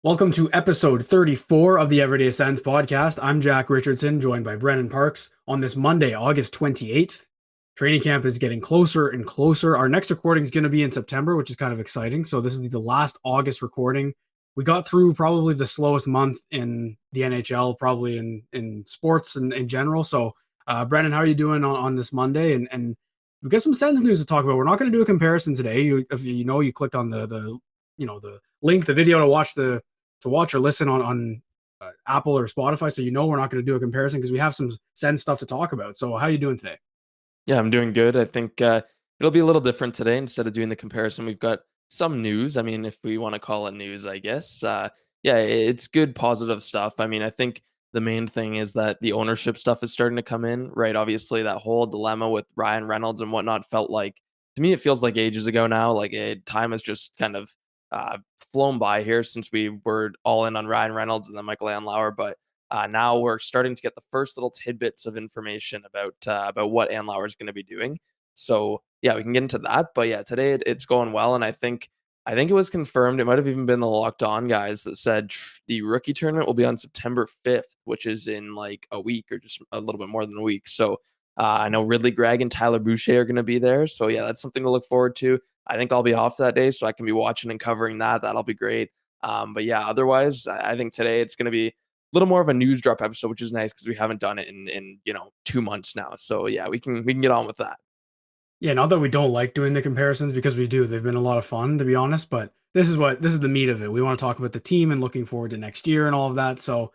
Welcome to episode 34 of the Everyday Sens podcast. I'm Jack Richardson, joined by Brennan Parks on this Monday, August 28th. Training camp is getting closer and closer. Our next recording is going to be in September, which is kind of exciting. So this is the last August recording. We got through probably the slowest month in the NHL, probably in sports and in general. So, Brennan, how are you doing on this Monday? And we've got some Sens news to talk about. We're not going to do a comparison today. If you clicked on the link, the video to watch or listen on Apple or Spotify. So we're not going to do a comparison because we have some Sens stuff to talk about. So how are you doing today? Yeah, I'm doing good. I think it'll be a little different today. Instead of doing the comparison, we've got some news. I mean, if we want to call it news, I guess. Yeah, it's good, positive stuff. I mean, I think the main thing is that the ownership stuff is starting to come in, right? Obviously, that whole dilemma with Ryan Reynolds and whatnot felt like, to me, it feels like ages ago now. Like time has just kind of uh, flown by here since we were all in on Ryan Reynolds and then Michael Andlauer. But now we're starting to get the first little tidbits of information about what Andlauer is going to be doing. So yeah, we can get into that. But yeah, today it's going well, and I think it was confirmed. It might have even been the Locked On guys that said the rookie tournament will be on September 5th, which is in like a week or just a little bit more than a week. So I know Ridley Gregg and Tyler Boucher are going to be there. So yeah, that's something to look forward to. I think I'll be off that day, so I can be watching and covering that. That'll be great. But yeah, otherwise, I think today it's going to be little more of a news drop episode, which is nice because we haven't done it in 2 months now. So yeah, we can get on with that. Yeah, not that we don't like doing the comparisons because we do. They've been a lot of fun, to be honest. But this is the meat of it. We want to talk about the team and looking forward to next year and all of that. So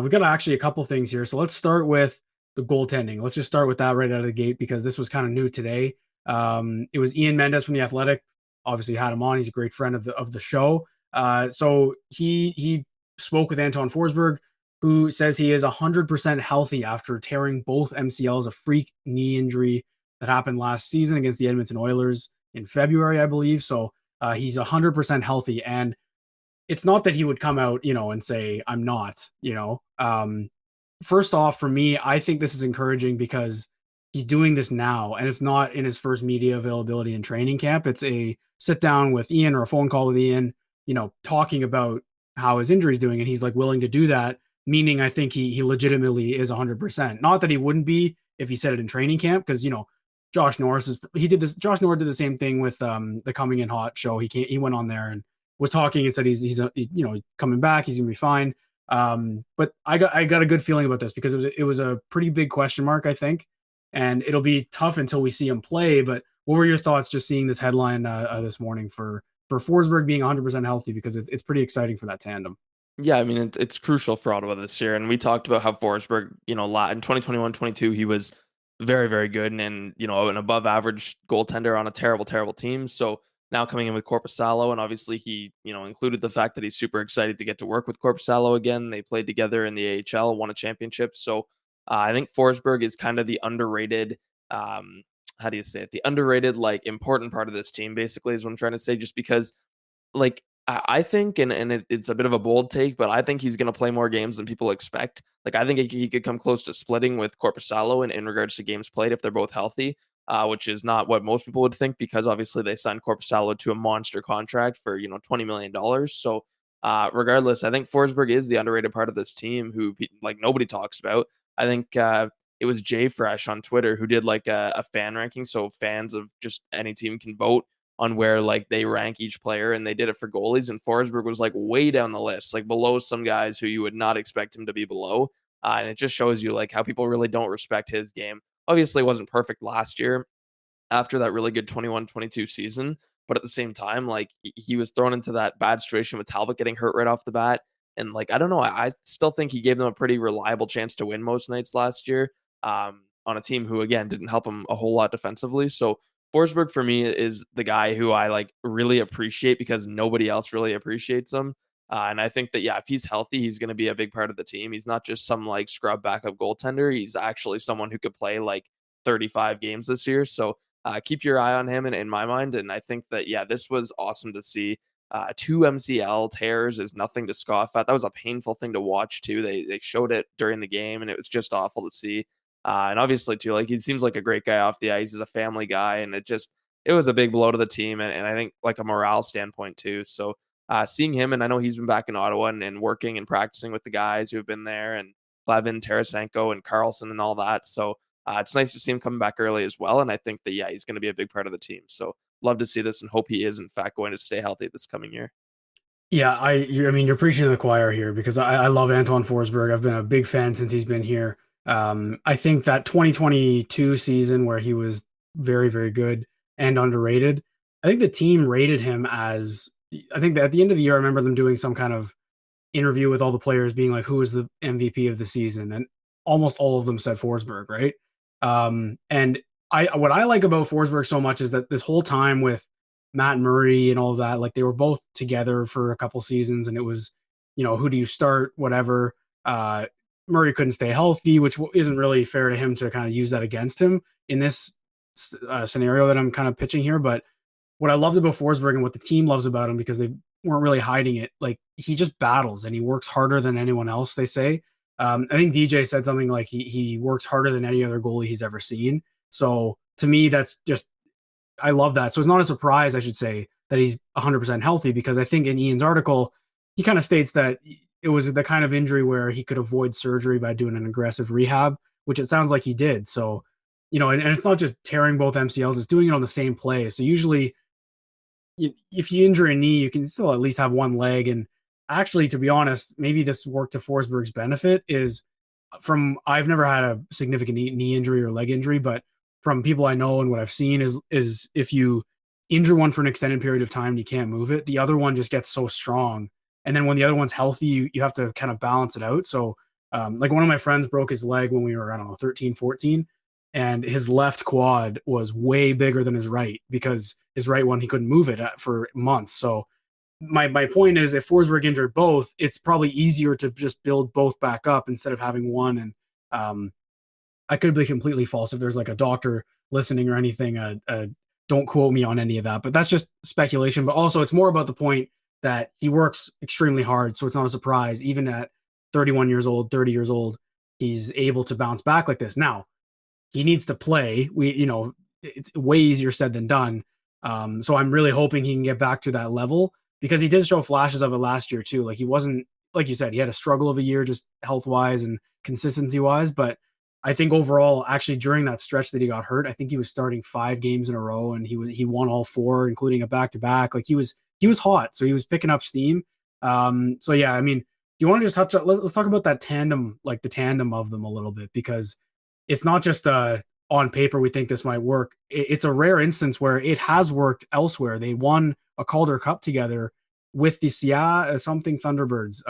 we've got actually a couple things here. So let's start with the goaltending. Let's just start with that right out of the gate because this was kind of new today. It was Ian Mendes from the Athletic. Obviously had him on. He's a great friend of the show. So he spoke with Anton Forsberg, who says he is 100% healthy after tearing both MCLs, a freak knee injury that happened last season against the Edmonton Oilers in February, I believe. So he's 100% healthy. And it's not that he would come out, and say, I'm not. First off, for me, I think this is encouraging because he's doing this now and it's not in his first media availability in training camp. It's a sit down with Ian or a phone call with Ian, talking about how his injury is doing. And he's like willing to do that, meaning I think he legitimately is 100%. Not that he wouldn't be if he said it in training camp, because, Josh Norris did the same thing with the Coming in Hot show. He went on there and was talking and said he's coming back, he's gonna be fine. But I got a good feeling about this because it was a pretty big question mark, I think, and it'll be tough until we see him play. But what were your thoughts just seeing this headline this morning for Forsberg being 100% healthy, because it's pretty exciting for that tandem. Yeah, I mean it's crucial for Ottawa this year, and we talked about how Forsberg, in 2021-22, he was very, very good and an above average goaltender on a terrible, terrible team. So now coming in with Korpisalo, and obviously he included the fact that he's super excited to get to work with Korpisalo again. They played together in the AHL, won a championship. So I think Forsberg is kind of the underrated. How do you say it? The underrated, like, important part of this team, basically, is what I'm trying to say. Just because, like, I think, and it's a bit of a bold take, but I think he's going to play more games than people expect. Like, I think he could come close to splitting with Korpisalo in regards to games played if they're both healthy, which is not what most people would think, because obviously they signed Korpisalo to a monster contract for $20 million. So regardless, I think Forsberg is the underrated part of this team who, like, nobody talks about. I think it was Jay Fresh on Twitter who did like a fan ranking, so fans of just any team can vote on where, like, they rank each player, and they did it for goalies, and Forsberg was like way down the list, like below some guys who you would not expect him to be below. And it just shows you like how people really don't respect his game. Obviously it wasn't perfect last year after that really good 21-22 season, but at the same time, like, he was thrown into that bad situation with Talbot getting hurt right off the bat. And, like, I don't know, I still think he gave them a pretty reliable chance to win most nights last year, on a team who, again, didn't help him a whole lot defensively. So Forsberg for me is the guy who I, like, really appreciate because nobody else really appreciates him. And I think that, yeah, if he's healthy, he's going to be a big part of the team. He's not just some, like, scrub backup goaltender. He's actually someone who could play like 35 games this year. So keep your eye on him in my mind. And I think that, yeah, this was awesome to see. Two MCL tears is nothing to scoff at. That was a painful thing to watch too. They showed it during the game, and it was just awful to see. And obviously too, like, he seems like a great guy off the ice. He's a family guy, and it was a big blow to the team, and I think, like, a morale standpoint too. So seeing him, and I know he's been back in Ottawa and working and practicing with the guys who have been there, and Clevin, Tarasenko, and Carlson and all that. So it's nice to see him coming back early as well. And I think that, yeah, he's going to be a big part of the team. So love to see this and hope he is, in fact, going to stay healthy this coming year. Yeah, I mean, you're preaching to the choir here because I love Anton Forsberg. I've been a big fan since he's been here. I think that 2022 season where he was very, very good and underrated, I think the team rated him as, I think that at the end of the year, I remember them doing some kind of interview with all the players being like, who is the MVP of the season? And almost all of them said Forsberg, right? And what I like about Forsberg so much is that this whole time with Matt Murray and all of that, like they were both together for a couple seasons, and it was, who do you start, whatever. Murray couldn't stay healthy, which isn't really fair to him to kind of use that against him in this scenario that I'm kind of pitching here. But what I loved about Forsberg and what the team loves about him, because they weren't really hiding it, like he just battles and he works harder than anyone else, they say. I think DJ said something like he works harder than any other goalie he's ever seen. So to me, that's just, I love that. So it's not a surprise, I should say, that he's 100% healthy, because I think in Ian's article, he kind of states that it was the kind of injury where he could avoid surgery by doing an aggressive rehab, which it sounds like he did. So, and it's not just tearing both MCLs, it's doing it on the same play. So usually if you injure a knee, you can still at least have one leg. And actually, to be honest, maybe this worked to Forsberg's benefit is I've never had a significant knee injury or leg injury, but from people I know and what I've seen is if you injure one for an extended period of time and you can't move it, the other one just gets so strong. And then when the other one's healthy, you have to kind of balance it out. So like one of my friends broke his leg when we were, I don't know, 13, 14. And his left quad was way bigger than his right, because his right one, he couldn't move it for months. So my point is, if Forsberg injured both, it's probably easier to just build both back up instead of having one. And I could be completely false if there's like a doctor listening or anything. Don't quote me on any of that, but that's just speculation. But also, it's more about the point that he works extremely hard. So it's not a surprise, even at 31 years old, 30 years old, he's able to bounce back like this. Now, he needs to play. It's way easier said than done. So I'm really hoping he can get back to that level, because he did show flashes of it last year too. Like he wasn't, like you said, he had a struggle of a year just health wise and consistency wise. But I think overall, actually during that stretch that he got hurt, I think he was starting 5 games in a row, and he won all 4, including a back to back. Like he was hot, so he was picking up steam. So yeah, I mean, do you want to just touch on, let's talk about that tandem, like the tandem of them a little bit, because it's not just on paper we think this might work. It's a rare instance where it has worked elsewhere. They won a Calder Cup together with the something Thunderbirds.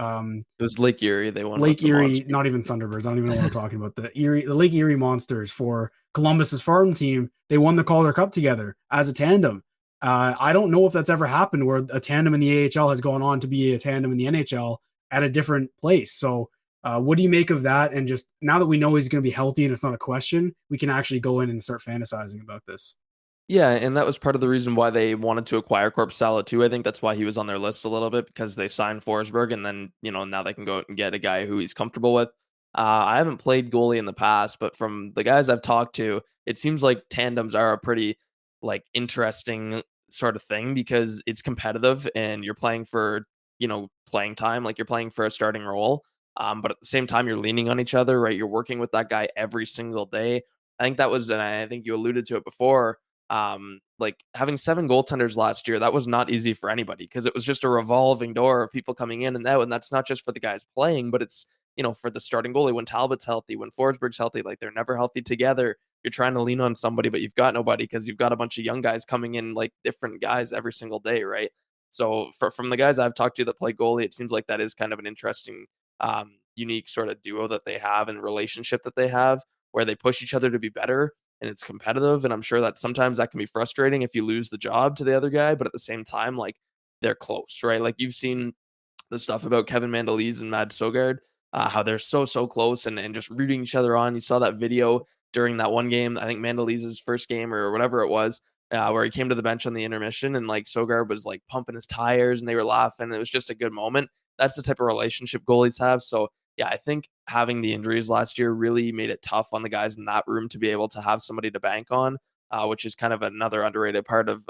It was Lake Erie. They won Lake Erie, not even Thunderbirds. I don't even know what I'm talking about. The Lake Erie Monsters for Columbus's farm team. They won the Calder Cup together as a tandem. I don't know if that's ever happened where a tandem in the AHL has gone on to be a tandem in the NHL at a different place. So what do you make of that? And just now that we know he's going to be healthy and it's not a question, we can actually go in and start fantasizing about this. Yeah, and that was part of the reason why they wanted to acquire Korpisalo too. I think that's why he was on their list a little bit, because they signed Forsberg, and then now they can go out and get a guy who he's comfortable with. I haven't played goalie in the past, but from the guys I've talked to, it seems like tandems are a pretty interesting sort of thing, because it's competitive and you're playing for playing time, like you're playing for a starting role. But at the same time, you're leaning on each other, right? You're working with that guy every single day. I think that was, and I think you alluded to it before, like having 7 goaltenders last year, that was not easy for anybody, because it was just a revolving door of people coming in and out. And that's not just for the guys playing, but it's, for the starting goalie. When Talbot's healthy, when Forsberg's healthy, like they're never healthy together. You're trying to lean on somebody, but you've got nobody, because you've got a bunch of young guys coming in, like different guys every single day, right? So from the guys I've talked to that play goalie, it seems like that is kind of an interesting, unique sort of duo that they have and relationship that they have, where they push each other to be better, and it's competitive. And I'm sure that sometimes that can be frustrating if you lose the job to the other guy, but at the same time, like they're close, right? Like you've seen the stuff about Kevin Mandolese and Mad Sogard, how they're so close and just rooting each other on. You saw that video during that one game, I think Mandolese's first game or whatever it was, where he came to the bench on the intermission, and like Sogard was like pumping his tires and they were laughing. It was just a good moment. That's the type of relationship goalies have. So yeah, I think having the injuries last year really made it tough on the guys in that room to be able to have somebody to bank on, which is kind of another underrated part of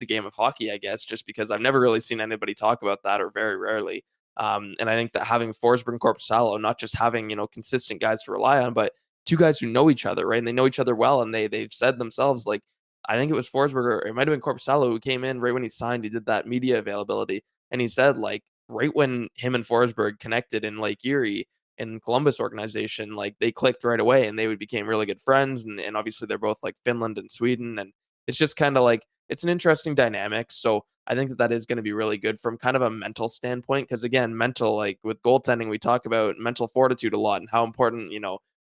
the game of hockey, I guess, just because I've never really seen anybody talk about that, or very rarely. And I think that having Forsberg and Korpisalo, not just having, consistent guys to rely on, but two guys who know each other, right? And they know each other well, and they've said themselves, like, I think it was Forsberg, or it might have been Korpisalo, who came in right when he signed. He did that media availability, and he said, like, right when him and Forsberg connected in Lake Erie in Columbus organization, like, they clicked right away, and they became really good friends. And obviously they're both like Finland and Sweden, and it's just kind of like, it's an interesting dynamic. So I think that is going to be really good from kind of a mental standpoint, because again, mental, like with goaltending, we talk about mental fortitude a lot and how important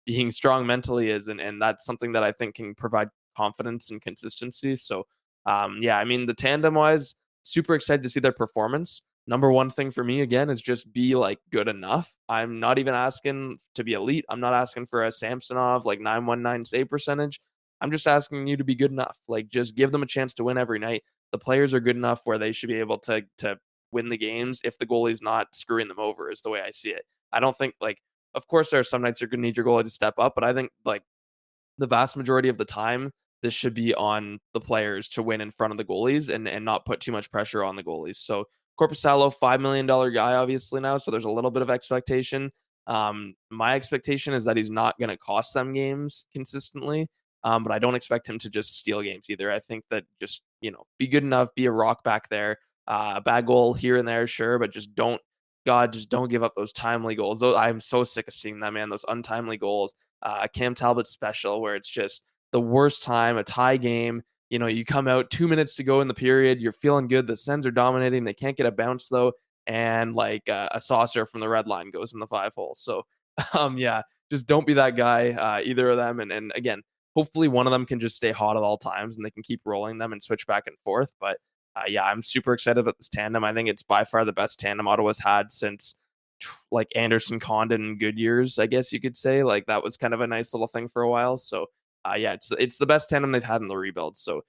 being strong mentally is, and that's something that I think can provide confidence and consistency. So yeah, I mean, the tandem wise, super excited to see their performance. Number one thing for me again is just be like good enough. I'm not even asking to be elite. I'm not asking for a Samsonov like 919 save percentage. I'm just asking you to be good enough. Like, just give them a chance to win every night. The players are good enough where they should be able to win the games if the goalie's not screwing them over, is the way I see it. I don't think, like, of course there are some nights you're going to need your goalie to step up, but I think like the vast majority of the time, this should be on the players to win in front of the goalies, and not put too much pressure on the goalies. So Korpisalo, $5 million guy, obviously now, so there's a little bit of expectation. My expectation is that he's not going to cost them games consistently, but I don't expect him to just steal games either. I think that just, be good enough, be a rock back there. A bad goal here and there, sure, but just don't give up those timely goals. I'm so sick of seeing that, man, those untimely goals. Cam Talbot special, where it's just the worst time, a tie game. You come out 2 minutes to go in the period, you're feeling good. The Sens are dominating. They can't get a bounce though, and like a saucer from the red line goes in the 5-hole. So, yeah, just don't be that guy, either of them. And again, hopefully one of them can just stay hot at all times, and they can keep rolling them and switch back and forth. But yeah, I'm super excited about this tandem. I think it's by far the best tandem Ottawa's had since like Anderson Condon in good years, I guess you could say. Like, that was kind of a nice little thing for a while. So yeah, it's the best tandem they've had in the rebuild. So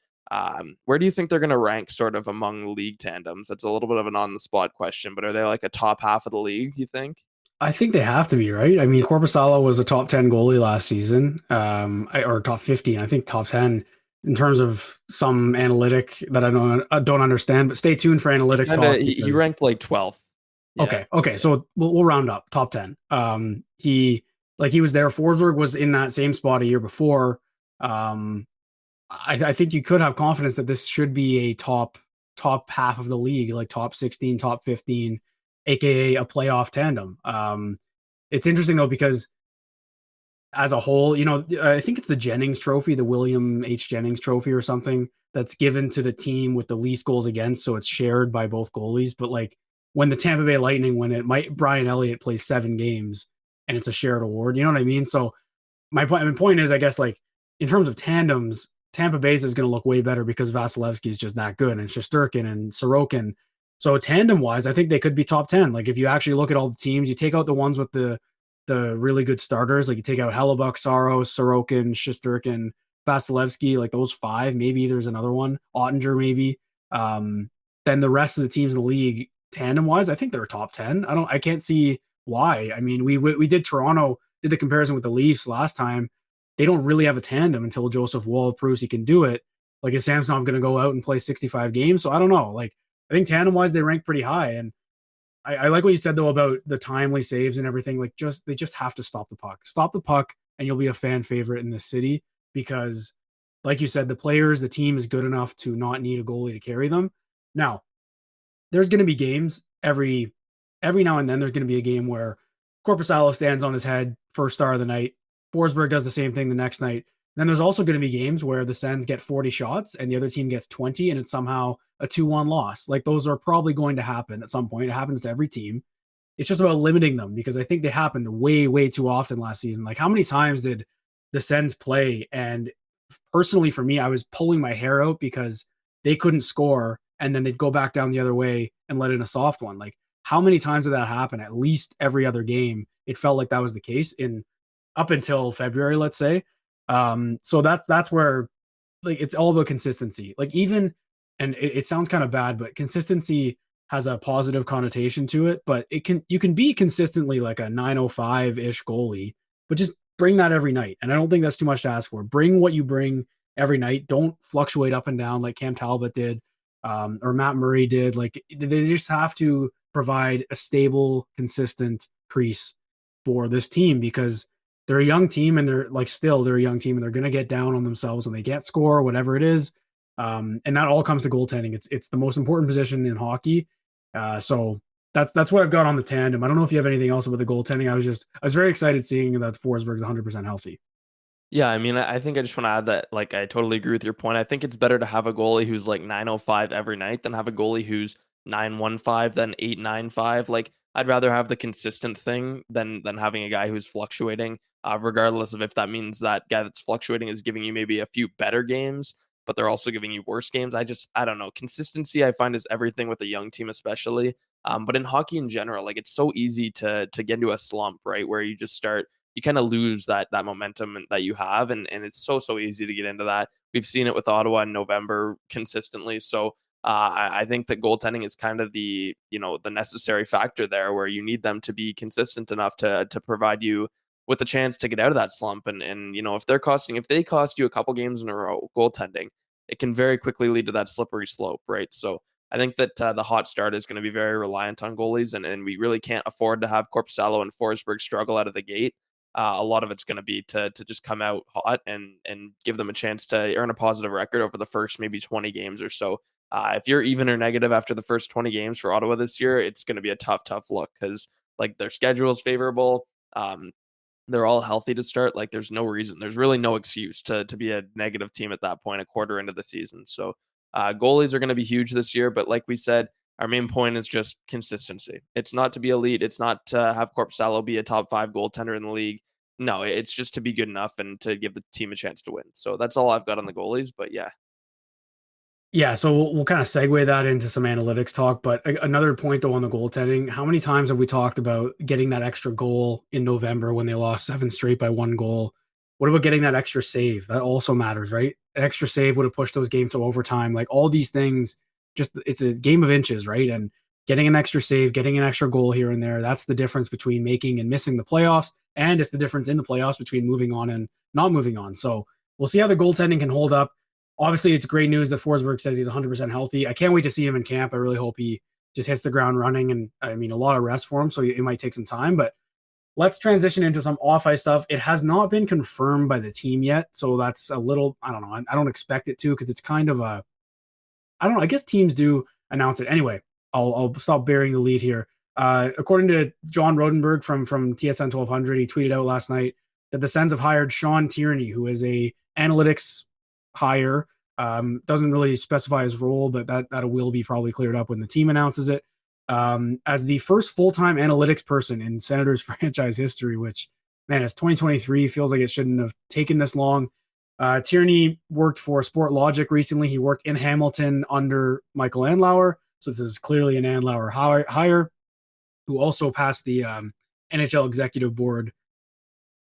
where do you think they're going to rank sort of among league tandems? That's a little bit of an on the spot question, but are they like a top half of the league, you think? I think they have to be, right? I mean, Korpisalo was a top 10 goalie last season, or top 15. I think top 10 in terms of some analytic that I don't understand. But stay tuned for analytic talk. He ranked like 12th. Yeah. Okay. So we'll round up top 10. He was there. Forsberg was in that same spot a year before. I think you could have confidence that this should be a top half of the league, like top 16, top 15, aka a playoff tandem. It's interesting though, because as a whole, I think it's the Jennings Trophy, the William H. Jennings Trophy or something, that's given to the team with the least goals against, so it's shared by both goalies. But like, when the Tampa Bay Lightning win it, Brian Elliott plays 7 games and it's a shared award. You know what I mean? So my point is, I guess, like, in terms of tandems, Tampa Bay's is going to look way better because Vasilevsky is just that good, and Shesterkin and Sorokin. So tandem wise, I think they could be top 10. Like, if you actually look at all the teams, you take out the ones with the really good starters, like you take out Hellebuck, Saros, Sorokin, Shesterkin, Vasilevsky, like those 5. Maybe there's another one, Ottinger, maybe. Then the rest of the teams in the league, tandem wise, I think they're top 10. I can't see why. I mean, we did the comparison with the Leafs last time. They don't really have a tandem until Joseph Woll proves he can do it. Like, is Samsonov going to go out and play 65 games? So I don't know. Like, I think tandem wise, they rank pretty high. And I like what you said though about the timely saves and everything. Like, they just have to stop the puck, and you'll be a fan favorite in this city, because like you said, the team is good enough to not need a goalie to carry them. Now, there's going to be games every now and then. There's going to be a game where Korpisalo stands on his head first star of the night. Forsberg does the same thing the next night. Then there's also going to be games where the Sens get 40 shots and the other team gets 20, and it's somehow a 2-1 loss. Like, those are probably going to happen at some point. It happens to every team. It's just about limiting them, because I think they happened way, way too often last season. Like, how many times did the Sens play? And personally, for me, I was pulling my hair out because they couldn't score, and then they'd go back down the other way and let in a soft one. Like, how many times did that happen? At least every other game, it felt like that was the case up until February, let's say. So that's where, like, it's all about consistency. Like, even, and it sounds kind of bad, but consistency has a positive connotation to it. But you can be consistently like a 905-ish goalie, but just bring that every night. And I don't think that's too much to ask for. Bring what you bring every night. Don't fluctuate up and down like Cam Talbot did. or Matt Murray did. Like they just have to provide a stable, consistent crease for this team because they're a young team and they're a young team and they're going to get down on themselves when they can't score, whatever it is. And that all comes to goaltending. It's the most important position in hockey. So that's what I've got on the tandem. I don't know if you have anything else about the goaltending. I was very excited seeing that Forsberg's 100% healthy. Yeah, I mean, I think I just want to add that, like, I totally agree with your point. I think it's better to have a goalie who's like 905 every night than have a goalie who's 915 than 895. Like, I'd rather have the consistent thing than having a guy who's fluctuating, regardless of if that means that guy that's fluctuating is giving you maybe a few better games, but they're also giving you worse games. I don't know. Consistency, I find, is everything with a young team, especially. But in hockey in general, like, it's so easy to get into a slump, right? Where you just start you kind of lose that momentum that you have, and it's so easy to get into that. We've seen it with Ottawa in November consistently. So I think that goaltending is kind of the necessary factor there, where you need them to be consistent enough to provide you with a chance to get out of that slump. And if they cost you a couple games in a row, goaltending, it can very quickly lead to that slippery slope, right? So I think that the hot start is going to be very reliant on goalies, and we really can't afford to have Korpisalo and Forsberg struggle out of the gate. A lot of it's going to be to just come out hot and give them a chance to earn a positive record over the first maybe 20 games or so. If you're even or negative after the first 20 games for Ottawa this year, it's going to be a tough look because like their schedule is favorable. They're all healthy to start. Like there's really no excuse to be a negative team at that point, a quarter into the season. So goalies are going to be huge this year, but like we said, our main point is just consistency. It's not to be elite. It's not to have Korpisalo be a top 5 goaltender in the league. No, it's just to be good enough and to give the team a chance to win. So that's all I've got on the goalies. But yeah, Yeah, so we'll kind of segue that into some analytics talk. But another point, though, on the goaltending, how many times have we talked about getting that extra goal in November when they lost 7 straight by 1 goal? What about getting that extra save? That also matters, right? An extra save would have pushed those games to overtime. Like all these things, just it's a game of inches, right? And getting an extra save, getting an extra goal here and there, that's the difference between making and missing the playoffs. And it's the difference in the playoffs between moving on and not moving on. So we'll see how the goaltending can hold up. Obviously, it's great news that Forsberg says he's 100% healthy. I can't wait to see him in camp. I really hope he just hits the ground running. And I mean, a lot of rest for him, so it might take some time. But let's transition into some off ice stuff. It has not been confirmed by the team yet. So that's a little, I don't know. I don't expect it to because it's kind of a, I don't know. I guess teams do announce it. Anyway, I'll stop bearing the lead here. According to John Rodenberg from TSN 1200, he tweeted out last night that the Sens have hired Sean Tierney, who is a analytics hire. Doesn't really specify his role, but that will be probably cleared up when the team announces it. As the first full-time analytics person in Senators franchise history, which, man, it's 2023, feels like it shouldn't have taken this long. Tierney worked for Sport Logic recently. He worked in Hamilton under Michael Andlauer, so this is clearly an Andlauer hire, who also passed the NHL Executive Board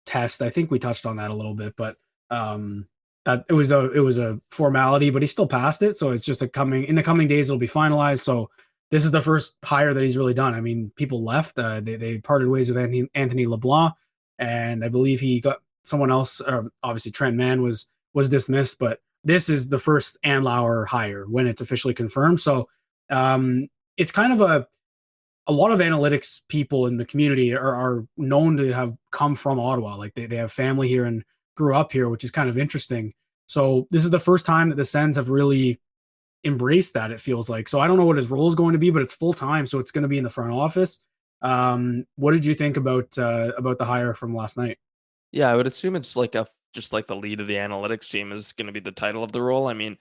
test. I think we touched on that a little bit, but that it was a formality, but he still passed it. So it's just in the coming days, it'll be finalized. So this is the first hire that he's really done. I mean, people left. They parted ways with Anthony LeBlanc, and I believe he got someone else. Obviously, Trent Mann was dismissed, but this is the first Andlauer hire when it's officially confirmed. So it's kind of a lot of analytics people in the community are known to have come from Ottawa. Like they have family here and grew up here, which is kind of interesting. So this is the first time that the Sens have really embraced that, it feels like. So I don't know what his role is going to be, but it's full time, so it's going to be in the front office. What did you think about the hire from last night? yeah, I would assume it's like just like the lead of the analytics team is going to be the title of the role. I mean,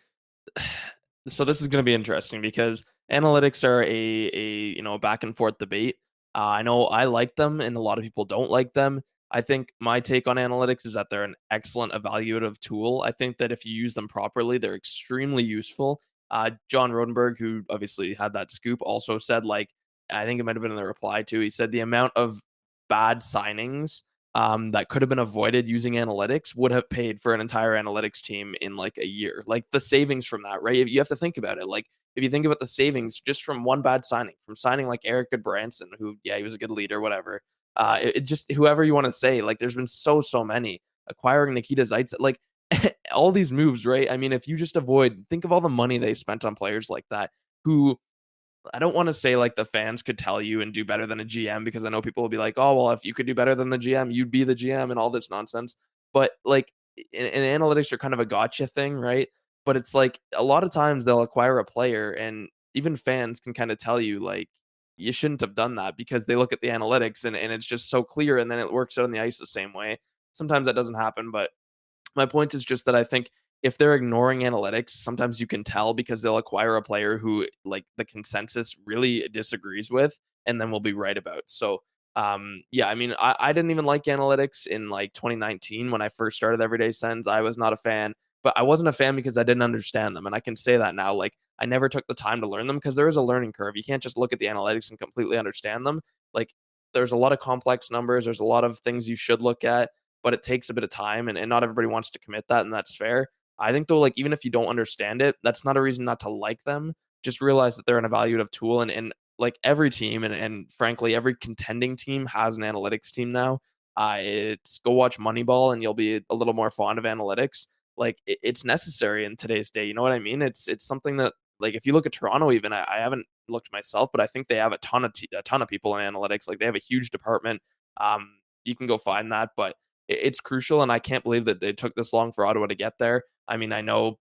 so this is going to be interesting because analytics are a back and forth debate. I know I like them and a lot of people don't like them. I think my take on analytics is that they're an excellent evaluative tool. I think that if you use them properly, they're extremely useful. John Rodenberg, who obviously had that scoop, also said, like, I think it might have been in the reply too. He said the amount of bad signings that could have been avoided using analytics would have paid for an entire analytics team in like a year. Like the savings from that, right? You have to think about it. Like if you think about the savings just from one bad signing, from signing like Eric Goodbranson, who, yeah, he was a good leader, whatever. It just whoever you want to say, like there's been so many acquiring Nikita Zaitsev. Like all these moves, right? I mean, if you just think of all the money they spent on players like that, who I don't want to say like the fans could tell you and do better than a GM, because I know people will be like, oh, well, if you could do better than the GM, you'd be the GM and all this nonsense. But like in analytics are kind of a gotcha thing, right? But it's like a lot of times they'll acquire a player and even fans can kind of tell you like you shouldn't have done that because they look at the analytics and it's just so clear and then it works out on the ice the same way. Sometimes that doesn't happen, but my point is just that I think if they're ignoring analytics, sometimes you can tell because they'll acquire a player who like the consensus really disagrees with and then will be right about. So yeah, I mean, I didn't even like analytics in like 2019 when I first started Everyday Sens. I was not a fan, but I wasn't a fan because I didn't understand them. And I can say that now. Like I never took the time to learn them because there is a learning curve. You can't just look at the analytics and completely understand them. Like there's a lot of complex numbers, there's a lot of things you should look at, but it takes a bit of time and not everybody wants to commit that, and that's fair. I think though, like even if you don't understand it, that's not a reason not to like them. Just realize that they're an evaluative tool and like every team and frankly every contending team has an analytics team now. It's go watch Moneyball and you'll be a little more fond of analytics. Like it's necessary in today's day. You know what I mean? It's something that like if you look at Toronto, even I haven't looked myself, but I think they have a ton of people in analytics. Like they have a huge department. You can go find that, but it's crucial, and I can't believe that they took this long for Ottawa to get there. I mean, I know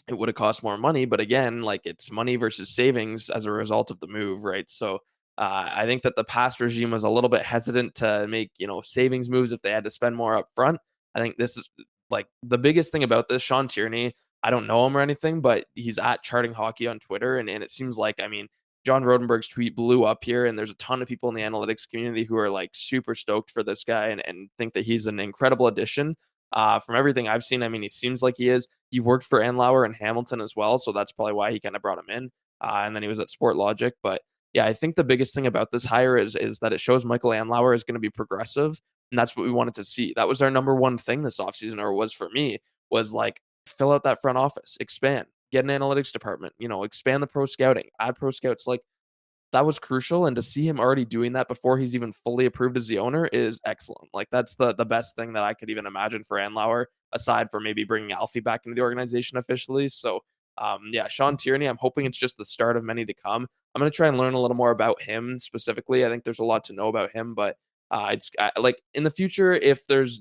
it would have cost more money, but again, like it's money versus savings as a result of the move, right? So I think that the past regime was a little bit hesitant to make savings moves if they had to spend more up front. I think this is like the biggest thing about this. Sean Tierney, I don't know him or anything, but he's at Charting Hockey on Twitter, and it seems like I mean John Rodenberg's tweet blew up here, and there's a ton of people in the analytics community who are like super stoked for this guy and think that he's an incredible addition. From everything I've seen, I mean, he seems like he is. He worked for Andlauer and Hamilton as well, so that's probably why he kind of brought him in. And then he was at Sport Logic. But yeah, I think the biggest thing about this hire is that it shows Michael Andlauer is going to be progressive, and that's what we wanted to see. That was our number one thing this offseason, or was for me, was like fill out that front office, expand, get an analytics department, expand the pro scouting, add pro scouts. Like that was crucial, and to see him already doing that before he's even fully approved as the owner is excellent. Like that's the best thing that I could even imagine for Andlauer, aside from maybe bringing Alfie back into the organization officially. So yeah, Sean Tierney, I'm hoping it's just the start of many to come. I'm going to try and learn a little more about him specifically. I think there's a lot to know about him, but it's like in the future, if there's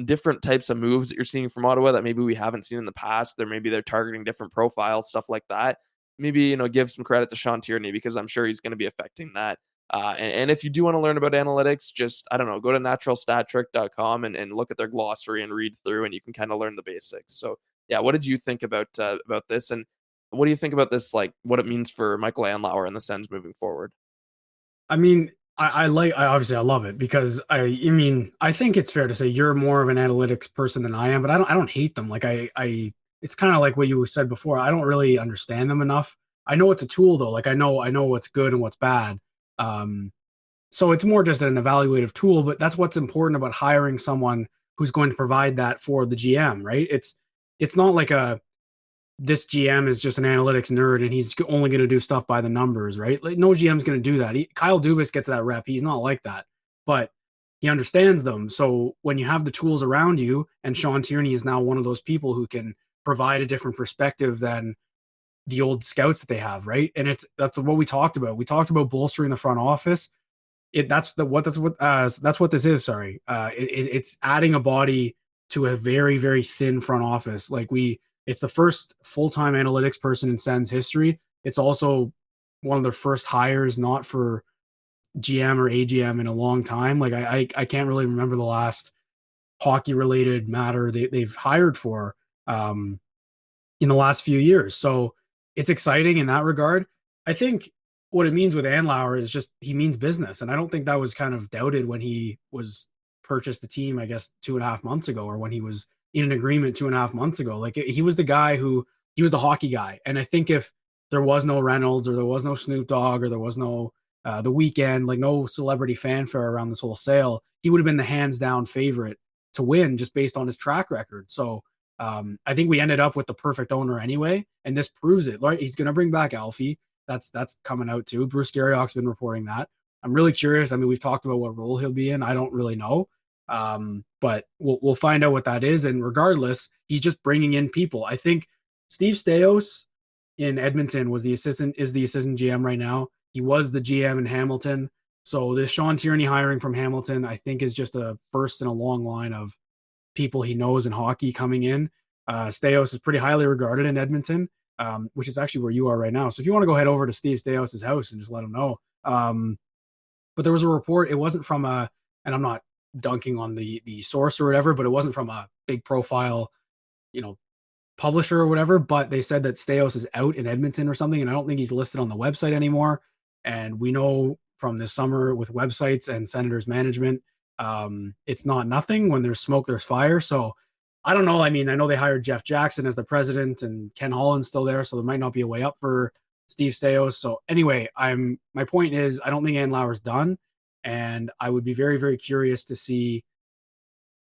different types of moves that you're seeing from Ottawa that maybe we haven't seen in the past, they're targeting different profiles, stuff like that. Maybe give some credit to Sean Tierney because I'm sure he's going to be affecting that. And if you do want to learn about analytics, just I don't know, go to naturalstattrick.com and look at their glossary and read through, and you can kind of learn the basics. So yeah, what did you think about this, and what do you think about this? Like what it means for Michael Andlauer and the Sens moving forward? I mean, I obviously I love it because I mean, I think it's fair to say you're more of an analytics person than I am, but I don't hate them. Like it's kind of like what you said before. I don't really understand them enough. I know it's a tool though. Like I know what's good and what's bad. Um, so it's more just an evaluative tool, but that's what's important about hiring someone who's going to provide that for the GM, right? It's not like this GM is just an analytics nerd and he's only going to do stuff by the numbers, right? Like no GM's going to do that. Kyle Dubas gets that rep. He's not like that, but he understands them. So when you have the tools around you, and Sean Tierney is now one of those people who can provide a different perspective than the old scouts that they have, right? And that's what we talked about. We talked about bolstering the front office. That's what this is. Sorry, it's adding a body to a very very thin front office. It's the first full-time analytics person in Sens history. It's also one of the first hires not for GM or AGM in a long time. Like I can't really remember the last hockey related matter they've hired for in the last few years. So it's exciting in that regard. I think what it means with Andlauer is just he means business. And I don't think that was kind of doubted when he was purchased the team, I guess, 2.5 months ago, or when he was in an agreement 2.5 months ago. Like he was the guy he was the hockey guy. And I think if there was no Reynolds or there was no Snoop Dogg or there was no The Weekend, like no celebrity fanfare around this whole sale, he would have been the hands down favorite to win just based on his track record. So I think we ended up with the perfect owner anyway, and this proves it. Right, he's going to bring back Alfie. That's coming out too. Bruce Garriock's been reporting that. I'm really curious. I mean, we've talked about what role he'll be in. I don't really know. But we'll find out what that is. And regardless, he's just bringing in people. I think Steve Stais in Edmonton is the assistant GM right now. He was the GM in Hamilton. So this Sean Tierney hiring from Hamilton, I think, is just a first in a long line of people he knows in hockey coming in. Stais is pretty highly regarded in Edmonton, which is actually where you are right now. So if you want to go head over to Steve Stais' house and just let him know. But there was a report. It wasn't from and I'm not dunking on the source or whatever, but it wasn't from a big profile, you know, publisher or whatever. But they said that Stais is out in Edmonton or something, and I don't think he's listed on the website anymore. And we know from this summer with websites and Senators management, it's not nothing. When there's smoke, there's fire. So I don't know. I mean, I know they hired Jeff Jackson as the president, and Ken Holland's still there, so there might not be a way up for Steve Stais. So anyway, my point is I don't think Andlauer's done, and I would be very, very curious to see.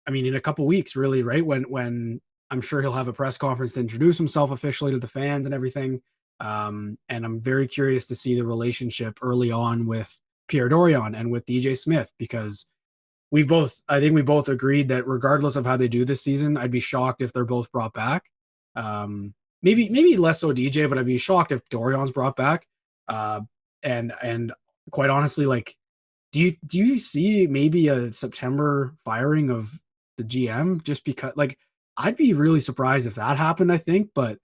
I mean, in a couple weeks, really, right? When I'm sure he'll have a press conference to introduce himself officially to the fans and everything. And I'm very curious to see the relationship early on with Pierre Dorion and with DJ Smith, because I think we both agreed that regardless of how they do this season, I'd be shocked if they're both brought back. Maybe less so DJ, but I'd be shocked if Dorion's brought back. And quite honestly, like, do you see maybe a September firing of the GM just because, like, I'd be really surprised if that happened, I think, but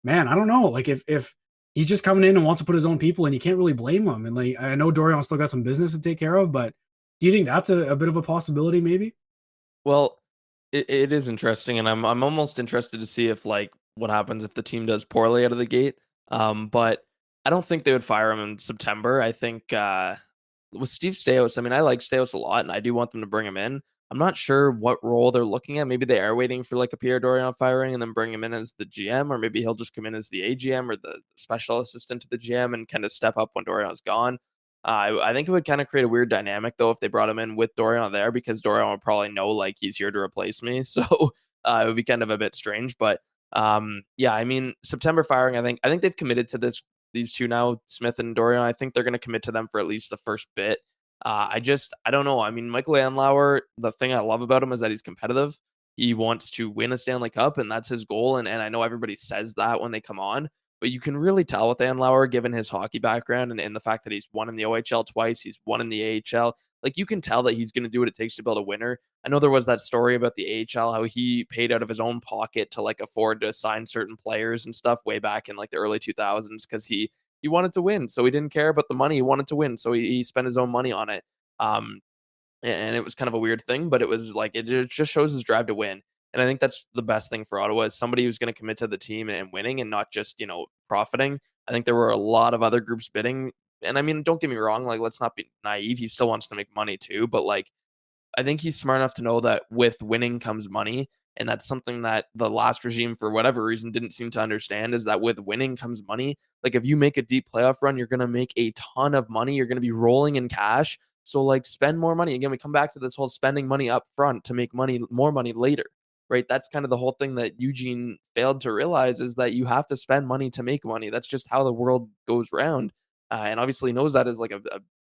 man, I don't know. Like if he's just coming in and wants to put his own people in, you can't really blame him. And like, I know Dorion still got some business to take care of, but do you think that's a bit of a possibility maybe? Well, it is interesting, and I'm almost interested to see if like what happens if the team does poorly out of the gate. But I don't think they would fire him in September. I think with Steve Stais, I mean, I like Stais a lot, and I do want them to bring him in. I'm not sure what role they're looking at. Maybe they are waiting for like a Pierre Dorion firing and then bring him in as the GM, or maybe he'll just come in as the AGM or the special assistant to the GM and kind of step up when Dorion's gone. I think it would kind of create a weird dynamic though if they brought him in with Dorion there, because Dorion would probably know like he's here to replace me. So it would be kind of a bit strange. But yeah, I mean, September firing, I think they've committed to these two now, Smith and Dorion. I think they're going to commit to them for at least the first bit. I don't know. I mean, Michael Andlauer, the thing I love about him is that he's competitive. He wants to win a Stanley Cup, and that's his goal. And I know everybody says that when they come on, but you can really tell with Andlauer, given his hockey background and the fact that he's won in the OHL twice, he's won in the AHL. Like, you can tell that he's going to do what it takes to build a winner. I know there was that story about the AHL, how he paid out of his own pocket to like afford to sign certain players and stuff way back in like the early 2000s, because he wanted to win, so he didn't care about the money. He wanted to win, so he spent his own money on it. Um, and it was kind of a weird thing, but it was like it just shows his drive to win. And I think that's the best thing for Ottawa, is somebody who's going to commit to the team and winning and not just, profiting. I think there were a lot of other groups bidding. And I mean, don't get me wrong, like, let's not be naive. He still wants to make money too, but like, I think he's smart enough to know that with winning comes money. And that's something that the last regime, for whatever reason, didn't seem to understand, is that with winning comes money. Like, if you make a deep playoff run, you're going to make a ton of money. You're going to be rolling in cash. So, like, spend more money. Again, we come back to this whole spending money up front to make more money later, right? That's kind of the whole thing that Eugene failed to realize, is that you have to spend money to make money. That's just how the world goes round. And obviously knows that as like a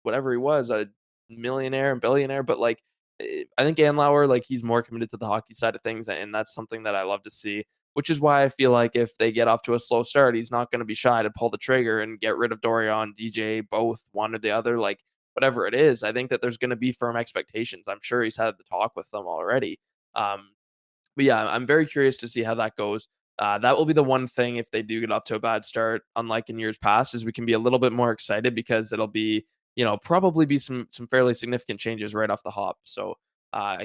whatever he was, a millionaire and billionaire, but like, I think Andlauer, like, he's more committed to the hockey side of things, and that's something that I love to see. Which is why I feel like if they get off to a slow start, he's not going to be shy to pull the trigger and get rid of Dorion, DJ, both, one or the other, like whatever it is. I think that there's going to be firm expectations. I'm sure he's had the talk with them already. Um, but yeah, I'm very curious to see how that goes. That will be the one thing, if they do get off to a bad start, unlike in years past, is we can be a little bit more excited, because it'll be, probably be some fairly significant changes right off the hop. So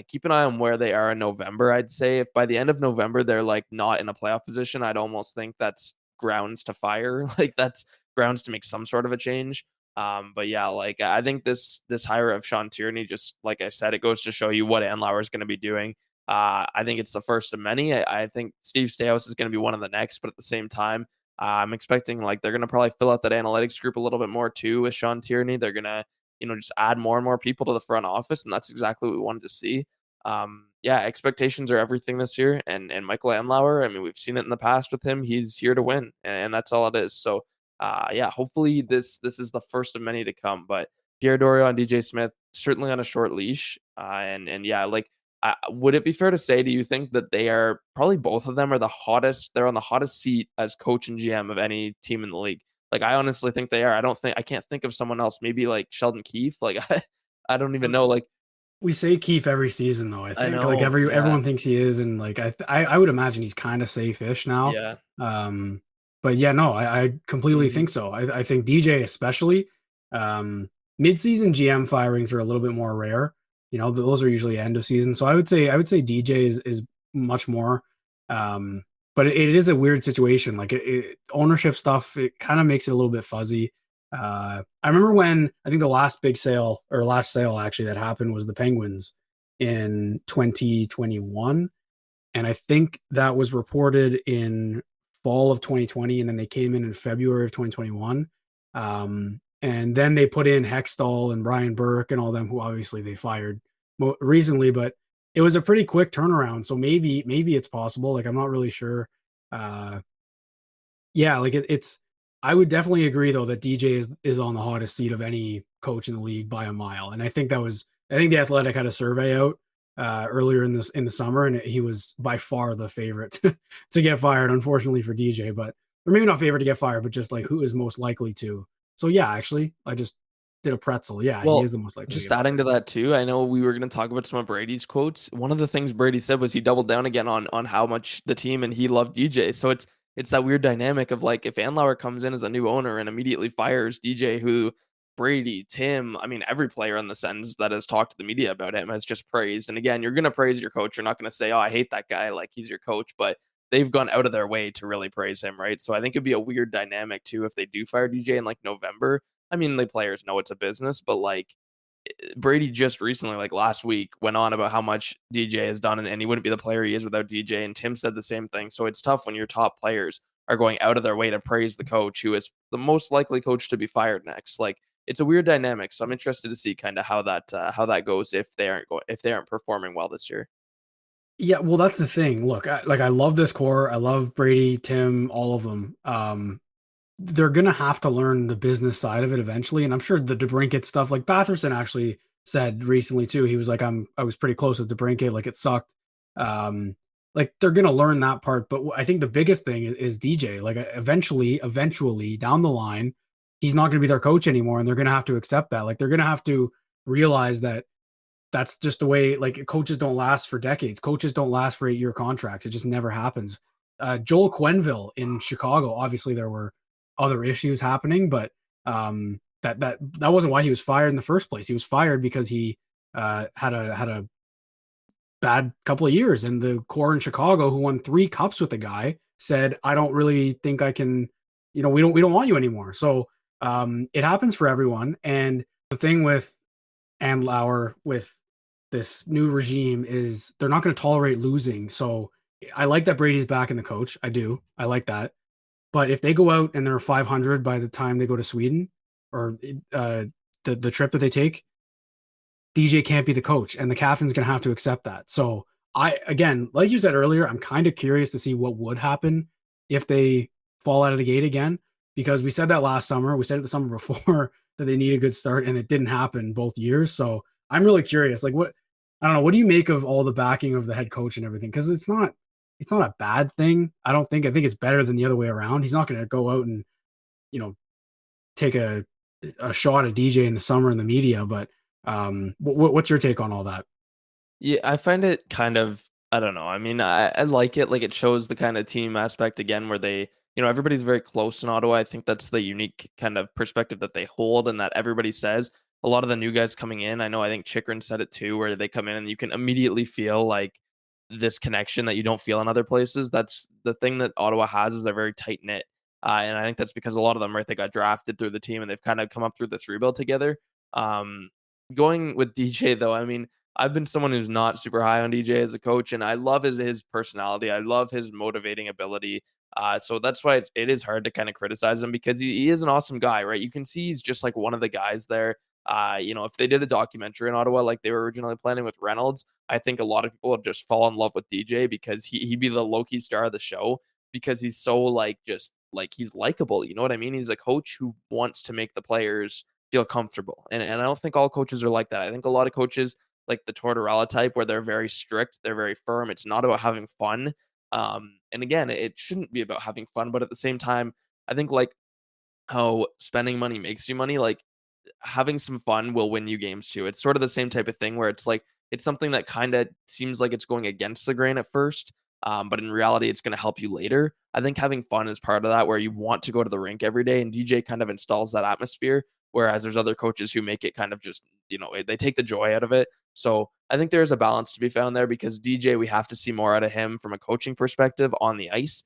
keep an eye on where they are in November. I'd say if by the end of November they're like not in a playoff position, I'd almost think that's grounds to fire. Like, that's grounds to make some sort of a change. But yeah, like, I think this hire of Sean Tierney, just like I said, it goes to show you what Andlauer is going to be doing. I think it's the first of many. I think Steve Stais is going to be one of the next, but at the same time, I'm expecting like they're going to probably fill out that analytics group a little bit more too with Sean Tierney. They're going to, just add more and more people to the front office, and that's exactly what we wanted to see. Yeah, expectations are everything this year, and Michael Andlauer, I mean, we've seen it in the past with him. He's here to win, and that's all it is. So, yeah, hopefully this is the first of many to come. But Pierre Dorion, DJ Smith, certainly on a short leash, and yeah, like, Would it be fair to say, do you think that they are probably both of them are the hottest? They're on the hottest seat as coach and GM of any team in the league. Like, I honestly think they are. I can't think of someone else. Maybe like Sheldon Keefe. Like, I don't even know. Like, We say Keefe every season, though. I I think like know. Yeah. everyone thinks he is, and like I would imagine he's kind of safe-ish now. Yeah. Um, but yeah, no, I completely Mhm. think so. I think DJ especially. Um, Mid-season GM firings are a little bit more rare. Those are usually end of season. So I would say DJ is much more. Um, but it is a weird situation. Like ownership stuff, it kind of makes it a little bit fuzzy. I remember when I think the last big sale or last sale actually that happened was the Penguins in 2021. And I think that was reported in fall of 2020. And then they came in February of 2021. And then they put in Hextall and Brian Burke and all them, who obviously they fired recently, but it was a pretty quick turnaround. So maybe it's possible. Like, I'm not really sure. Uh, yeah, like it's. I would definitely agree though that DJ is on the hottest seat of any coach in the league by a mile, and I think the Athletic had a survey out earlier in the summer, and he was by far the favorite to get fired. Unfortunately for DJ, but or maybe not favorite to get fired, but just like who is most likely to. So yeah, actually, I just did a pretzel. Yeah, he is Well, the most likely to just get adding fired. to that too, I know we were going to talk about some of Brady's quotes. One of the things Brady said was he doubled down again on how much the team and he loved DJ. So it's that weird dynamic of like if Andlauer comes in as a new owner and immediately fires DJ, who Brady, Tim, I mean every player on the Sens that has talked to the media about him has just praised. And again, you're going to praise your coach. You're not going to say, "Oh, I hate that guy," like he's your coach, but they've gone out of their way to really praise him, right? So I think it'd be a weird dynamic too if they do fire DJ in like November. I mean, the players know it's a business, but like Brady just recently, like last week, went on about how much DJ has done, and he wouldn't be the player he is without DJ. And Tim said the same thing. So it's tough when your top players are going out of their way to praise the coach who is the most likely coach to be fired next. Like it's a weird dynamic. So I'm interested to see kind of how that goes if they aren't performing well this year. Yeah, well, that's the thing. Look, I love this core. I love Brady, Tim, all of them. They're gonna have to learn the business side of it eventually. And I'm sure the DeBrincat stuff, like Batherson actually said recently too, he was like, I was pretty close with DeBrincat, like it sucked. Um, like they're gonna learn that part, but I think the biggest thing is DJ. Like eventually down the line, he's not gonna be their coach anymore, and they're gonna have to accept that. Like they're gonna have to realize that that's just the way, like coaches don't last for decades. Coaches don't last for 8-year contracts. It just never happens. Joel Quenneville in Chicago, obviously there were other issues happening, but that wasn't why he was fired in the first place. He was fired because he had a bad couple of years, and the core in Chicago, who won 3 cups with the guy, said, "I don't really think I can. We don't want you anymore." So it happens for everyone, and the thing with Andlauer with this new regime is they're not going to tolerate losing. So I like that Brady's back in the coach. I do. I like that. But if they go out and they're 500 by the time they go to Sweden or the trip that they take, DJ can't be the coach, and the captain's going to have to accept that. So again, like you said earlier, I'm kind of curious to see what would happen if they fall out of the gate again, because we said that last summer. We said it the summer before that they need a good start, and it didn't happen both years. So I'm really curious. Like, I don't know. What do you make of all the backing of the head coach and everything? Because it's not a bad thing. I don't think. I think it's better than the other way around. He's not going to go out and you know take a shot at DJ in the summer in the media. But what's your take on all that? Yeah, I find it kind of I don't know. I mean, I like it. Like it shows the kind of team aspect again where they, everybody's very close in Ottawa. I think that's the unique kind of perspective that they hold and that everybody says. A lot of the new guys coming in, I think Chikrin said it too, where they come in and you can immediately feel like this connection that you don't feel in other places. That's the thing that Ottawa has is they're very tight knit. And I think that's because a lot of them, right, they got drafted through the team and they've kind of come up through this rebuild together. Um, Going with DJ though, I mean, I've been someone who's not super high on DJ as a coach, and I love his personality. I love his motivating ability. So that's why it is hard to kind of criticize him because he is an awesome guy, right? You can see he's just like one of the guys there. If they did a documentary in Ottawa like they were originally planning with Reynolds, I think a lot of people would just fall in love with DJ because he'd be the low-key star of the show because he's so like just like he's likable. You know what I mean? He's a coach who wants to make the players feel comfortable. And I don't think all coaches are like that. I think a lot of coaches like the Tortorella type where they're very strict, they're very firm. It's not about having fun. And again, it shouldn't be about having fun, but at the same time, I think like how spending money makes you money, like having some fun will win you games too. It's sort of the same type of thing where it's like it's something that kind of seems like it's going against the grain at first, but in reality, it's going to help you later. I think having fun is part of that, where you want to go to the rink every day, and DJ kind of installs that atmosphere. Whereas there's other coaches who make it kind of just, they take the joy out of it. So I think there's a balance to be found there because DJ, we have to see more out of him from a coaching perspective on the ice.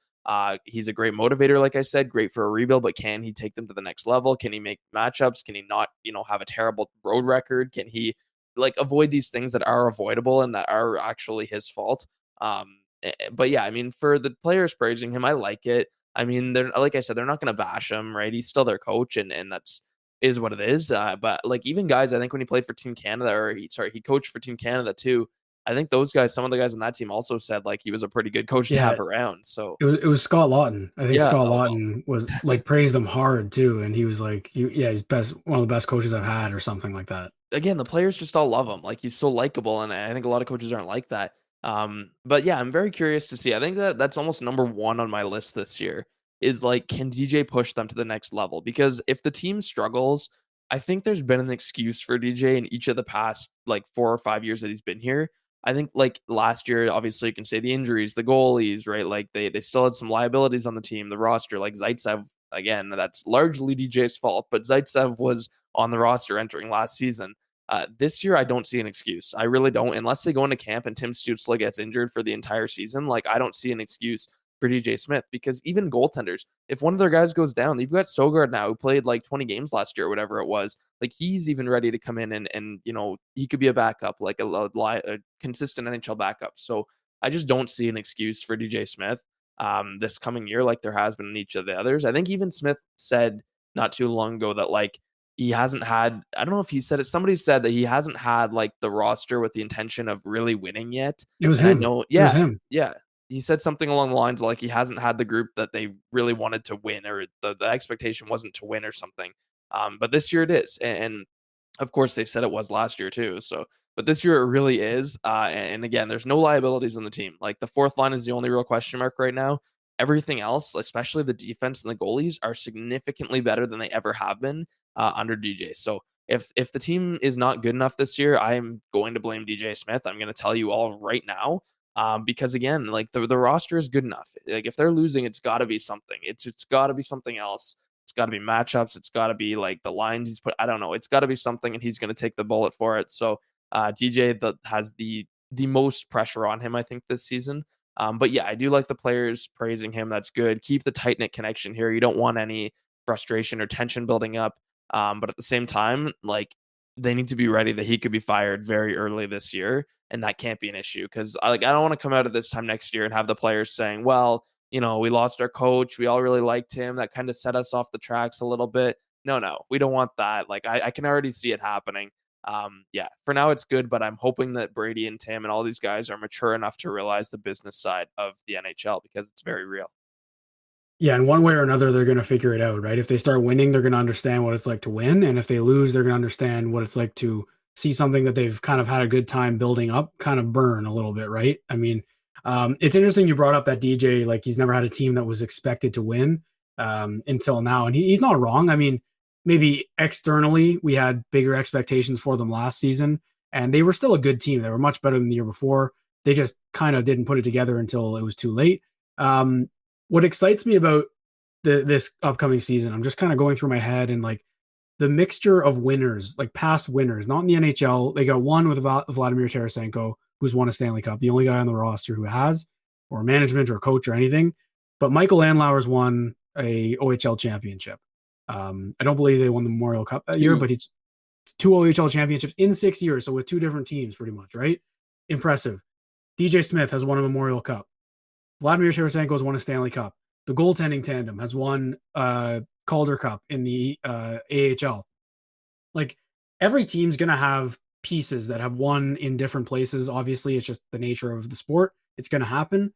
He's a great motivator, like I said, great for a rebuild, but can he take them to the next level? Can he make matchups? Can he not, have a terrible road record? Can he like avoid these things that are avoidable and that are actually his fault? But yeah, I mean, for the players praising him, I like it. I mean, they're like I said, they're not going to bash him, right? He's still their coach, and that's is what it is. But like even guys, I think when he played for Team Canada, or he coached for Team Canada too. I think those guys, some of the guys on that team, also said like he was a pretty good coach to Yeah, have around. So it was Scott Lawton. I think yeah, Scott Lawton was like praised him hard too, and he was like, he's one of the best coaches I've had, or something like that. again, the players just all love him. Like he's so likable, and I think a lot of coaches aren't like that. But yeah, I'm very curious to see. I think that that's almost number one on my list this year is like, can DJ push them to the next level? Because if the team struggles, I think there's been an excuse for DJ in each of the past like 4 or 5 years that he's been here. I think like last year, obviously you can say the injuries, the goalies, right? Like they still had some liabilities on the team, the roster, like Zaitsev, again, that's largely DJ's fault, but Zaitsev was on the roster entering last season. This year, I don't see an excuse. I really don't, unless they go into camp and Tim Stützle gets injured for the entire season. Like, I don't see an excuse for DJ Smith because even goaltenders, if one of their guys goes down, you've got Sogard now who played like 20 games last year or whatever it was. Like, he's even ready to come in and he could be a backup, like a consistent NHL backup. So I just don't see an excuse for DJ Smith this coming year like there has been in each of the others. I think even Smith said not too long ago that like he hasn't had, I don't know if he said it, somebody said that he hasn't had like the roster with the intention of really winning yet. It was And I him. know, It was yeah, him. yeah. He said something along the lines of like he hasn't had the group that they really wanted to win, or the expectation wasn't to win or something. But this year it is. And of course they said it was last year too. So, but this year it really is. And again, there's no liabilities on the team. Like the fourth line is the only real question mark right now. Everything else, especially the defense and the goalies, are significantly better than they ever have been under DJ. So if the team is not good enough this year, I am going to blame DJ Smith. I'm going to tell you all right now, because again, like the roster is good enough. Like if they're losing, it's got to be something. It's got to be something else. It's got to be matchups. It's got to be like the lines he's put. I don't know. It's got to be something, and he's going to take the bullet for it. So DJ that has the most pressure on him, I think, this season. But yeah, I do like the players praising him. That's good. Keep the tight knit connection here. You don't want any frustration or tension building up. But at the same time, like they need to be ready that he could be fired very early this year, and that can't be an issue because I don't want to come out of this time next year and have the players saying, "Well, we lost our coach. We all really liked him. That kind of set us off the tracks a little bit." No, we don't want that. Like I can already see it happening. Yeah, for now it's good, but I'm hoping that Brady and Tim and all these guys are mature enough to realize the business side of the NHL because it's very real. Yeah, and one way or another, they're going to figure it out, right? If they start winning, they're going to understand what it's like to win, and if they lose, they're going to understand what it's like to see something that they've kind of had a good time building up kind of burn a little bit, right? I mean, it's interesting you brought up that DJ, like he's never had a team that was expected to win until now, and he's not wrong. I mean, maybe externally we had bigger expectations for them last season, and they were still a good team. They were much better than the year before. They just kind of didn't put it together until it was too late. What excites me about this upcoming season, I'm just kind of going through my head and like the mixture of winners, like past winners, not in the NHL. They got one with Vladimir Tarasenko, who's won a Stanley Cup, the only guy on the roster who has, or management or coach or anything. But Michael Andlauer's won a OHL championship. I don't believe they won the Memorial Cup that year, but he's two OHL championships in 6 years. So with two different teams, pretty much, right? Impressive. DJ Smith has won a Memorial Cup. Vladimir Tarasenko has won a Stanley Cup. The goaltending tandem has won Calder Cup in the AHL. Like every team's going to have pieces that have won in different places. Obviously, it's just the nature of the sport. It's going to happen.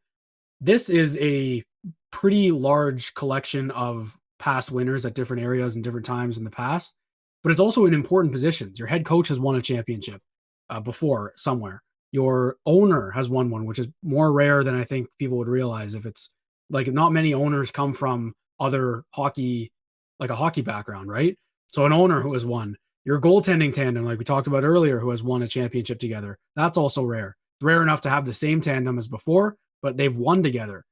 This is a pretty large collection of past winners at different areas and different times in the past, but it's also in important positions. Your head coach has won a championship. before somewhere. Your owner has won one, which is more rare than I think people would realize. If it's like not many owners come from other hockey, like a hockey background, right? So an owner who has won. Your goaltending tandem, like we talked about earlier, who has won a championship together, that's also rare. It's rare enough to have the same tandem as before, but they've won together.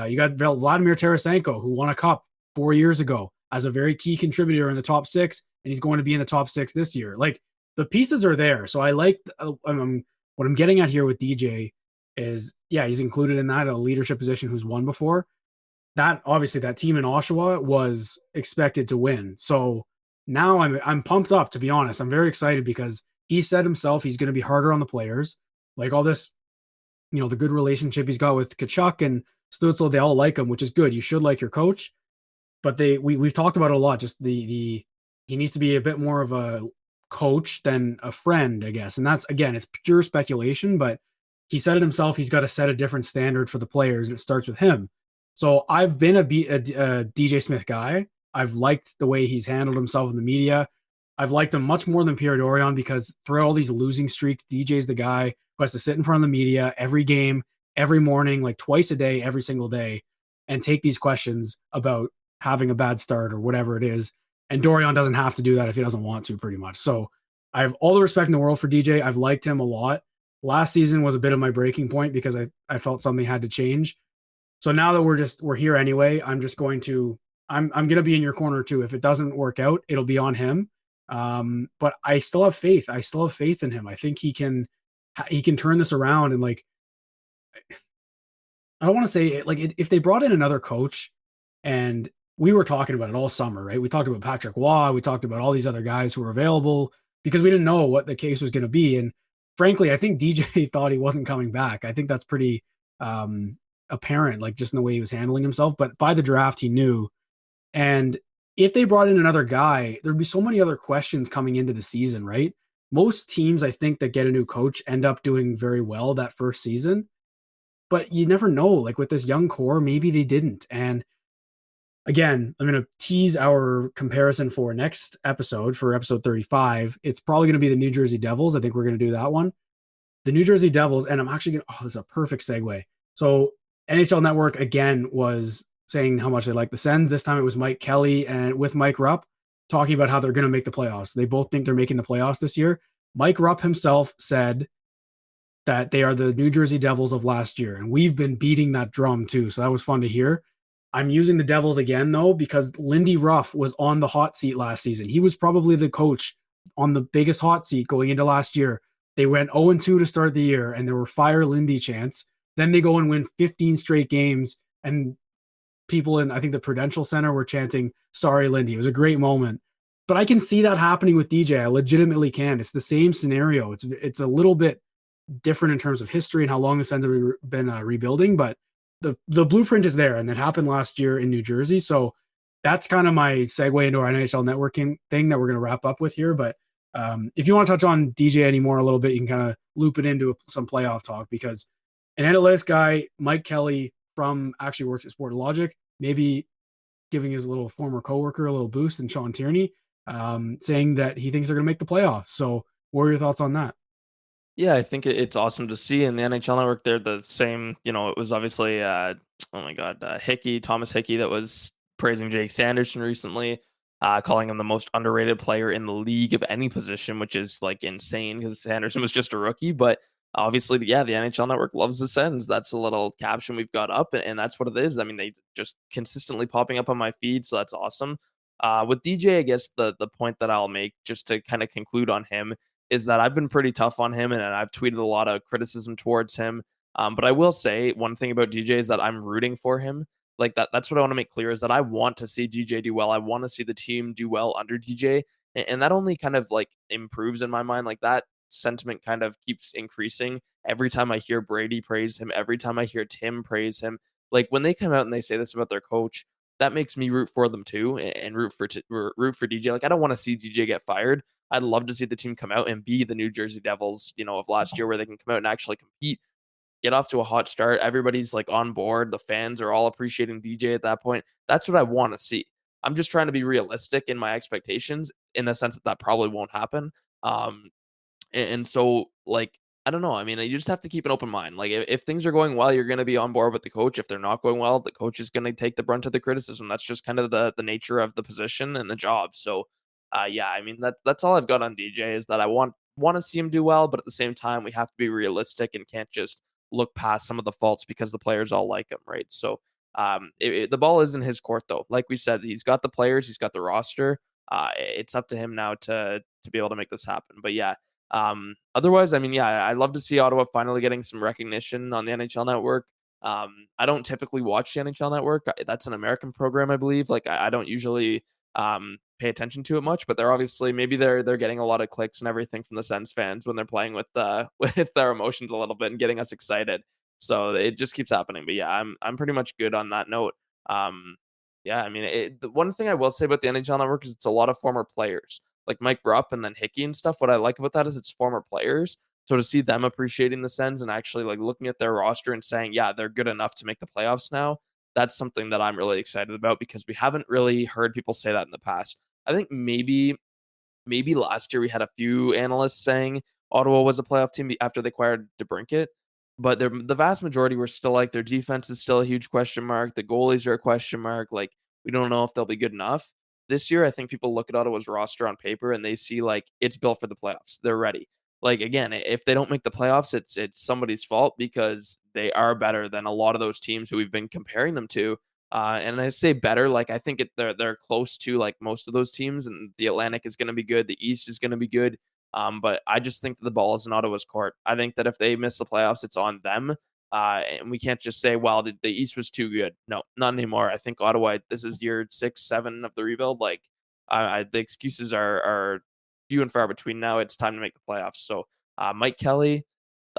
You got Vladimir Tarasenko, who won a cup 4 years ago as a very key contributor in the top six, and he's going to be in the top six this year. Like the pieces are there. So I like what I'm getting at here with DJ is, yeah, he's included in that, a leadership position who's won before. That obviously that team in Oshawa was expected to win. So now I'm pumped up, to be honest. I'm very excited because he said himself he's going to be harder on the players. Like all this, the good relationship he's got with Kachuk and Stützle, they all like him, which is good. You should like your coach. But we've talked about it a lot. Just the he needs to be a bit more of a coach than a friend, I guess. And that's, again, it's pure speculation, but he said it himself. He's got to set a different standard for the players. It starts with him. So I've been a DJ Smith guy. I've liked the way he's handled himself in the media. I've liked him much more than Pierre Dorion because throughout all these losing streaks, DJ's the guy who has to sit in front of the media every game, every morning, like twice a day, every single day, and take these questions about having a bad start or whatever it is. And Dorion doesn't have to do that if he doesn't want to, pretty much. So I have all the respect in the world for DJ. I've liked him a lot. Last season was a bit of my breaking point because I felt something had to change. So now that we're here anyway, I'm going to be in your corner too. If it doesn't work out, it'll be on him. But I still have faith. I still have faith in him. I think he can turn this around. And like, I don't want to say like if they brought in another coach, and we were talking about it all summer, right? We talked about Patrick Waugh. We talked about all these other guys who were available because we didn't know what the case was going to be. And frankly, I think DJ thought he wasn't coming back. I think that's pretty apparent, like just in the way he was handling himself. But by the draft, he knew. And if they brought in another guy, there'd be so many other questions coming into the season, right? Most teams, I think, that get a new coach end up doing very well that first season. But you never know. Like with this young core, maybe they didn't. And again, I'm going to tease our comparison for next episode, for episode 35. It's probably going to be the New Jersey Devils. I think we're going to do that one. The New Jersey Devils, and I'm actually going to, this is a perfect segue. So NHL Network, again, was saying how much they like the Sens. This time it was Mike Kelly and with Mike Rupp talking about how they're going to make the playoffs. They both think they're making the playoffs this year. Mike Rupp himself said that they are the New Jersey Devils of last year, and we've been beating that drum too. So that was fun to hear. I'm using the Devils again, though, because Lindy Ruff was on the hot seat last season. He was probably the coach on the biggest hot seat going into last year. They went 0-2 to start the year, and there were fire Lindy chants. Then they go and win 15 straight games, and people in, I think, the Prudential Center were chanting, "Sorry, Lindy." It was a great moment. But I can see that happening with DJ. I legitimately can. It's the same scenario. It's a little bit different in terms of history and how long the Sens have been rebuilding, but the blueprint is there, and that happened last year in New Jersey. So that's kind of my segue into our NHL networking thing that we're going to wrap up with here. But if you want to touch on DJ anymore a little bit, you can kind of loop it into some playoff talk, because an analyst guy, Mike Kelly, from actually works at Sport Logic, maybe giving his little former coworker a little boost, and Sean Tierney saying that he thinks they're going to make the playoffs. So what are your thoughts on that? Yeah, I think it's awesome to see in the NHL Network. They're the same, it was obviously, oh my God, Thomas Hickey, that was praising Jake Sanderson recently, calling him the most underrated player in the league of any position, which is like insane because Sanderson was just a rookie. But obviously, yeah, the NHL Network loves the Sens. That's a little caption we've got up, and that's what it is. I mean, they just consistently popping up on my feed, so that's awesome. With DJ, I guess the point that I'll make, just to kind of conclude on him, is that I've been pretty tough on him, and I've tweeted a lot of criticism towards him. But I will say one thing about DJ is that I'm rooting for him. Like that's what I want to make clear, is that I want to see DJ do well. I want to see the team do well under DJ. And that only kind of like improves in my mind. Like that sentiment kind of keeps increasing every time I hear Brady praise him, every time I hear Tim praise him. Like when they come out and they say this about their coach, that makes me root for them too, and root for DJ. Like I don't want to see DJ get fired. I'd love to see the team come out and be the New Jersey Devils, of last year, where they can come out and actually compete, get off to a hot start. Everybody's like on board. The fans are all appreciating DJ at that point. That's what I want to see. I'm just trying to be realistic in my expectations, in the sense that probably won't happen. And so, like, I don't know. I mean, you just have to keep an open mind. Like, if things are going well, you're going to be on board with the coach. If they're not going well, the coach is going to take the brunt of the criticism. That's just kind of the nature of the position and the job. So, yeah, I mean, that's all I've got on DJ is that I want to see him do well, but at the same time, we have to be realistic and can't just look past some of the faults because the players all like him, right? So, the ball is in his court, though. Like we said, he's got the players, he's got the roster. It's up to him now to be able to make this happen. But yeah, otherwise, I mean, yeah, I love to see Ottawa finally getting some recognition on the NHL Network. I don't typically watch the NHL Network. That's an American program, I believe. Like, I don't usually pay attention to it much, but they're obviously maybe they're getting a lot of clicks and everything from the Sens fans when they're playing with with their emotions a little bit and getting us excited. So it just keeps happening. But yeah, I'm pretty much good on that note. Yeah, I mean, the one thing I will say about the NHL Network is it's a lot of former players like Mike Rupp and then Hickey and stuff. What I like about that is it's former players. So to see them appreciating the Sens and actually like looking at their roster and saying, yeah, they're good enough to make the playoffs now, that's something that I'm really excited about because we haven't really heard people say that in the past. I think maybe last year we had a few analysts saying Ottawa was a playoff team after they acquired DeBrincat, but the vast majority were still like their defense is still a huge question mark. The goalies are a question mark. Like we don't know if they'll be good enough. This year, I think people look at Ottawa's roster on paper and they see like it's built for the playoffs. They're ready. Like again, if they don't make the playoffs, it's somebody's fault because they are better than a lot of those teams who we've been comparing them to. And I say better, like I think they're close to like most of those teams, and the Atlantic is going to be good, the East is going to be good. But I just think that the ball is in Ottawa's court. I think that if they miss the playoffs, it's on them. And we can't just say, well, the East was too good. No, not anymore. I think Ottawa, this is year 6, 7 of the rebuild. Like, the excuses are few and far between now. It's time to make the playoffs. So, Mike Kelly,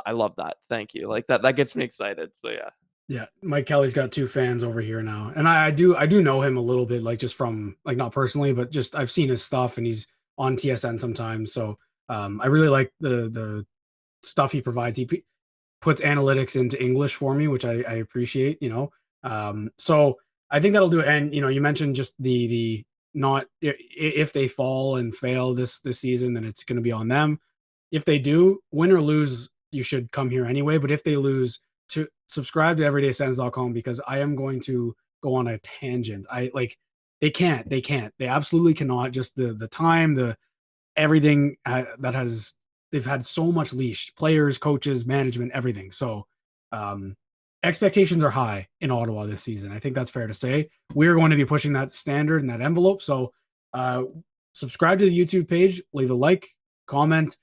I love that. Thank you. Like that gets me excited. So yeah. Yeah, Mike Kelly's got 2 fans over here now, and I do know him a little bit, like just from like not personally, but just I've seen his stuff, and he's on TSN sometimes. So I really like the stuff he provides. He puts analytics into English for me, which I appreciate. So I think that'll do it. And you mentioned just the not if they fall and fail this season, then it's going to be on them. If they do win or lose, you should come here anyway. But if they lose, to subscribe to everydaysens.com because I am going to go on a tangent. They absolutely cannot. Just the time, the everything they've had so much leash, players, coaches, management, everything. So expectations are high in Ottawa this season. I think that's fair to say. We're going to be pushing that standard and that envelope. So subscribe to the YouTube page, leave a like, comment,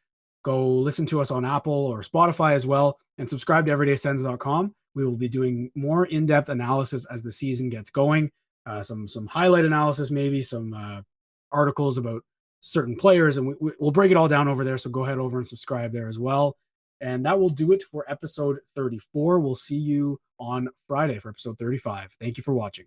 go listen to us on Apple or Spotify as well, and subscribe to everydaysens.com. We will be doing more in-depth analysis as the season gets going. Some highlight analysis, maybe some articles about certain players, and we'll break it all down over there. So go ahead over and subscribe there as well. And that will do it for episode 34. We'll see you on Friday for episode 35. Thank you for watching.